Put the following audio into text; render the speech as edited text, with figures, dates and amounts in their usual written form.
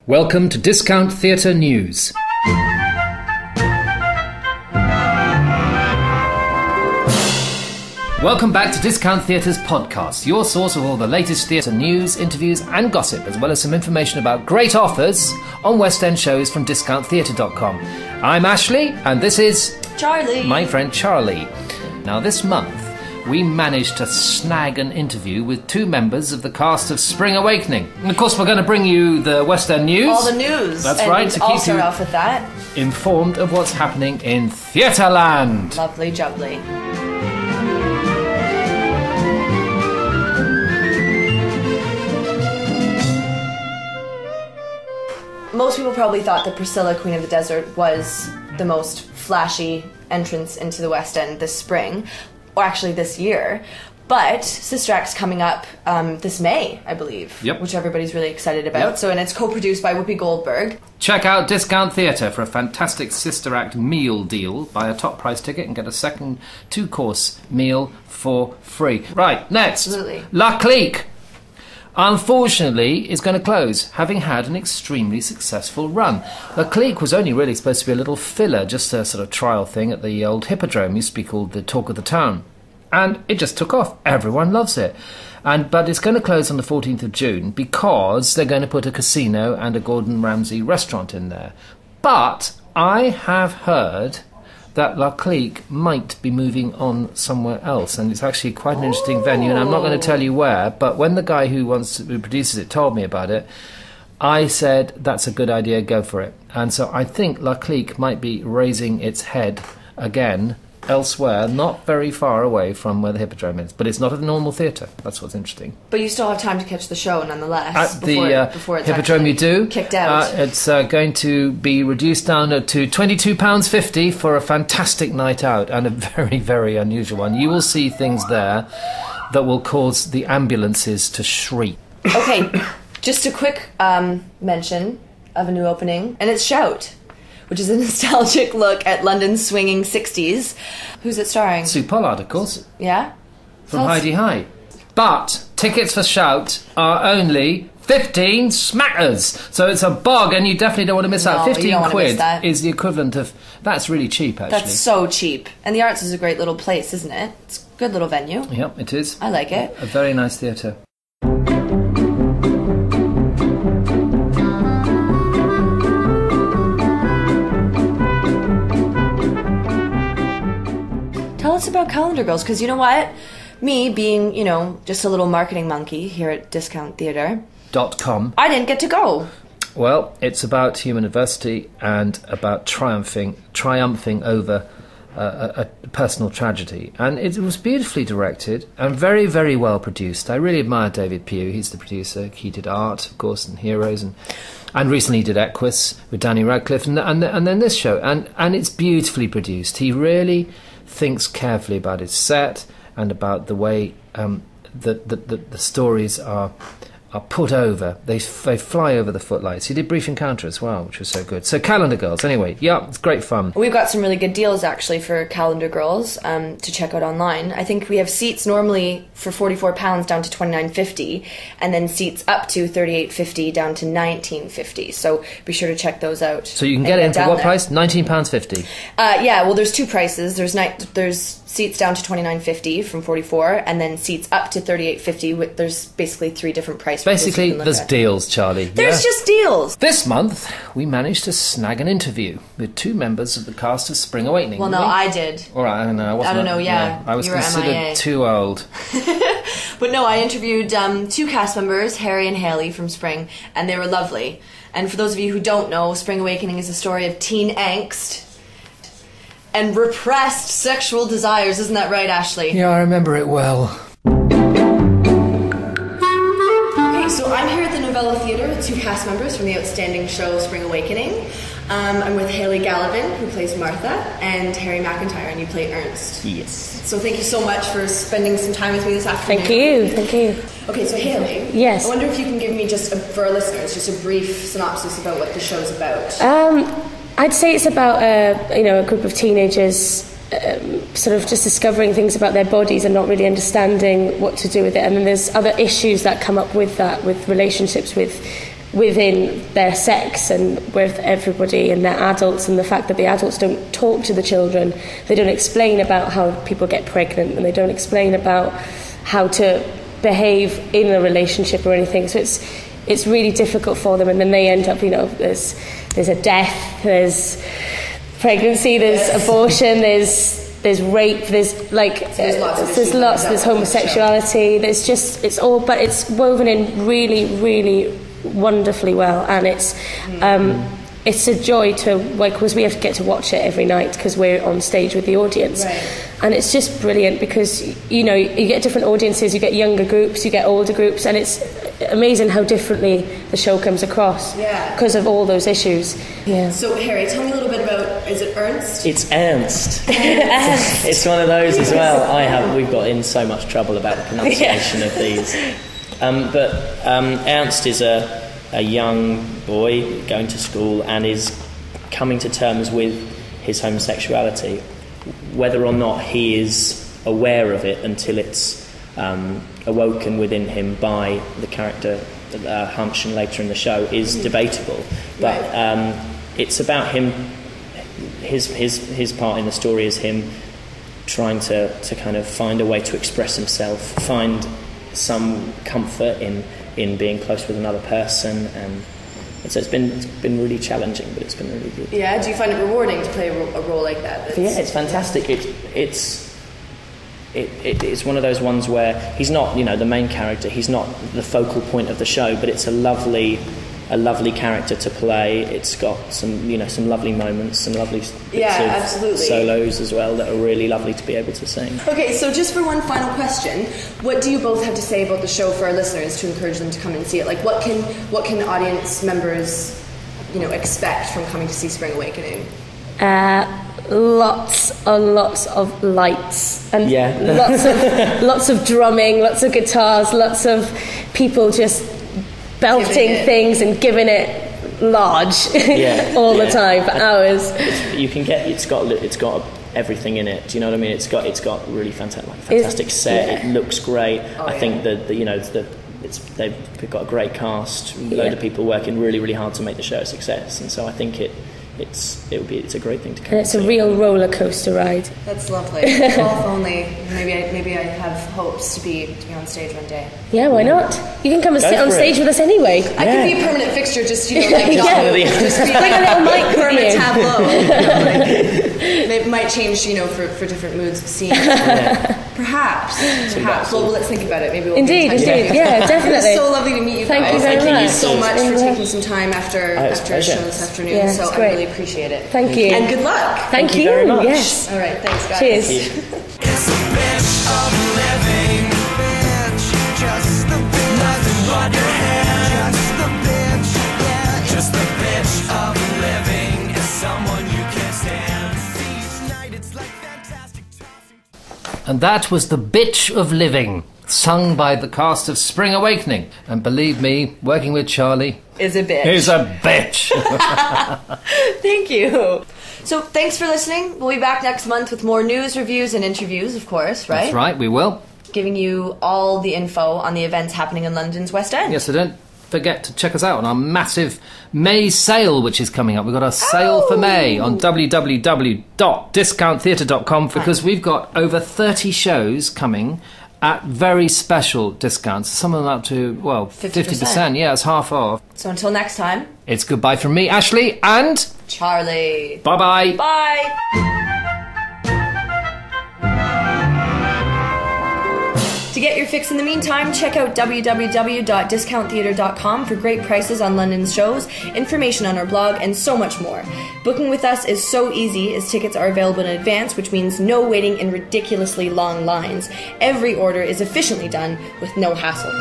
Welcome to Discount Theatre News. Welcome back to Discount Theatre's podcast, your source of all the latest theatre news, interviews and gossip, as well as some information about great offers on West End shows from discounttheatre.com. I'm Ashley, and this is... Charlie. My friend Charlie. Now, this month, we managed to snag an interview with two members of the cast of Spring Awakening. And of course, we're going to bring you the West End news. All the news. That's and right, to keep you off with that. Informed of what's happening in Theatreland. Lovely jubbly. Most people probably thought that Priscilla, Queen of the Desert, was the most flashy entrance into the West End this spring, or actually this year. But Sister Act's coming up this May, I believe, which everybody's really excited about. And it's co-produced by Whoopi Goldberg. Check out Discount Theatre for a fantastic Sister Act meal deal. Buy a top price ticket and get a second two-course meal for free. Right, next. Absolutely. La Clique, unfortunately, is going to close, having had an extremely successful run. La Clique was only really supposed to be a little filler, just a sort of trial thing at the old Hippodrome. It used to be called the Talk of the Town. And it just took off. Everyone loves it. But it's going to close on the 14th of June because they're going to put a casino and a Gordon Ramsay restaurant in there. But I have heard that La Clique might be moving on somewhere else, and it's actually quite an interesting venue, and I'm not going to tell you where, but when the guy who produces it told me about it, I said, that's a good idea, go for it. And so I think La Clique might be raising its head again elsewhere, not very far away from where the Hippodrome is. But it's not a normal theatre. That's what's interesting. But you still have time to catch the show, nonetheless. At before it's Hippodrome you do. Kicked out. It's going to be reduced down to £22.50 for a fantastic night out, and a very, very unusual one. You will see things there that will cause the ambulances to shriek. Okay, just a quick mention of a new opening, and it's Shout, which is a nostalgic look at London's swinging 60s. Who's it starring? Sue Pollard, of course. Yeah? From Heidi High. But tickets for Shout are only 15 smackers. So it's a bargain. You definitely don't want to miss out. 15 quid is the equivalent of... That's really cheap, actually. That's so cheap. And the Arts is a great little place, isn't it? It's a good little venue. Yep, it is. I like it. A very nice theatre. Tell us about Calendar Girls, because you know what? Me being, just a little marketing monkey here at Discount Theatre.com, I didn't get to go. Well, it's about human adversity and about triumphing over a personal tragedy. And it was beautifully directed and very, very well produced. I really admire David Pugh. He's the producer. He did Art, of course, and Heroes, and recently he did Equus with Danny Radcliffe, and then this show. And it's beautifully produced. He really thinks carefully about his set and about the way the stories are put over. They fly over the footlights. He did Brief Encounter as well, which was so good. So Calendar Girls, anyway, yeah, it's great fun. We've got some really good deals, actually, for Calendar Girls to check out online. I think we have seats normally for £44 down to £29.50, and then seats up to £38.50 down to £19.50. So be sure to check those out. So you can get in for what price? £19.50? Yeah, well, there's two prices. There's seats down to £29.50 from $44, and then seats up to $38.50. There's basically three different prices. Basically, there's deals, Charlie. There's just deals. This month, we managed to snag an interview with two members of the cast of Spring Awakening. Well, no, I did. All right, I don't know. I don't know, yeah. I was considered MIA. Too old. But no, I interviewed two cast members, Harry and Haley from Spring, and they were lovely. And for those of you who don't know, Spring Awakening is a story of teen angst and repressed sexual desires. Isn't that right, Ashley? Yeah, I remember it well. Okay, so I'm here at the Novella Theatre with two cast members from the outstanding show Spring Awakening. I'm with Haley Gallivan, who plays Martha, and Harry McIntyre, and you play Ernst. Yes. So thank you so much for spending some time with me this afternoon. Thank you. Okay, so Haley. Yes. I wonder if you can give me for our listeners, just a brief synopsis about what the show's about. I'd say it's about a group of teenagers sort of just discovering things about their bodies and not really understanding what to do with it. And then there's other issues that come up with that, with relationships with within their sex and with everybody and their adults, and the fact that the adults don't talk to the children, they don't explain about how people get pregnant, and they don't explain about how to behave in a relationship or anything. So it's really difficult for them, and then they end up, there's a death, there's pregnancy, there's abortion, there's rape, there's homosexuality, there's just, it's all, but it's woven in really, really wonderfully well, and it's a joy to, because we have to get to watch it every night because we're on stage with the audience. Right. And it's just brilliant because, you get different audiences, you get younger groups, you get older groups, and it's amazing how differently the show comes across because of all those issues. Yeah. So, Harry, tell me a little bit about, is it Ernst? It's Ernst. It's one of those as well. We've got in so much trouble about the pronunciation of these. But Ernst is a young boy going to school and is coming to terms with his homosexuality, whether or not he is aware of it until it's awoken within him by the character Hunch and later in the show is debatable. But it's about him. His part in the story is him trying to kind of find a way to express himself, find some comfort in being close with another person, and so it's been really challenging, but it's been really good. Yeah, do you find it rewarding to play a role like that? Yeah, it's fantastic. It's one of those ones where he's not, the main character. He's not the focal point of the show, but it's a lovely character to play. It's got some lovely moments, some lovely bits of solos as well that are really lovely to be able to sing. Okay, so just for one final question, what do you both have to say about the show for our listeners to encourage them to come and see it? Like, what can audience members, expect from coming to see Spring Awakening? Lots and lots of lights and lots of drumming, lots of guitars, lots of people just belting things and giving it large all the time for hours. It's got everything in it. Do you know what I mean? It's got really fantastic set. Yeah. It looks great. I think they've got a great cast. A load of people working really, really hard to make the show a success, and so I think it's a great thing to come. And it's a real roller coaster ride. That's lovely. Well, if only maybe I have hopes to be on stage one day. Yeah, why not? You can come and sit on stage with us anyway. I can be a permanent fixture, just just bring a little mic permanent tableau. It might change, for different moods of scene. Perhaps. Well, let's think about it. Maybe we'll Indeed, yeah, definitely. It's so lovely to meet you guys. Thank you very much. Thank you so much for taking some time after a show this afternoon. Yeah, so I really appreciate it. Thank you. And good luck. Thank you very much. Yes. All right, thanks, guys. Cheers. It's a bitch of living, bitch, just the bitch, nothing but your head, just the bitch, yeah, just the bitch of living is someone you can't stand. Each night it's like fantastic tossing. And that was The Bitch of Living, sung by the cast of Spring Awakening. And believe me, working with Charlie is a bitch. Is a bitch. Thank you. So thanks for listening. We'll be back next month with more news, reviews, and interviews, of course, right? That's right, we will. Giving you all the info on the events happening in London's West End. Yes, so don't forget to check us out on our massive May sale, which is coming up. We've got a sale for May on www.discounttheatre.com because we've got over 30 shows coming at very special discounts. Some of them up to, 50%. Yeah, it's half off. So until next time, it's goodbye from me, Ashley, and Charlie. Bye-bye. Bye. To get your fix in the meantime, check out www.discounttheatre.com for great prices on London's shows, information on our blog, and so much more. Booking with us is so easy as tickets are available in advance, which means no waiting in ridiculously long lines. Every order is efficiently done with no hassle.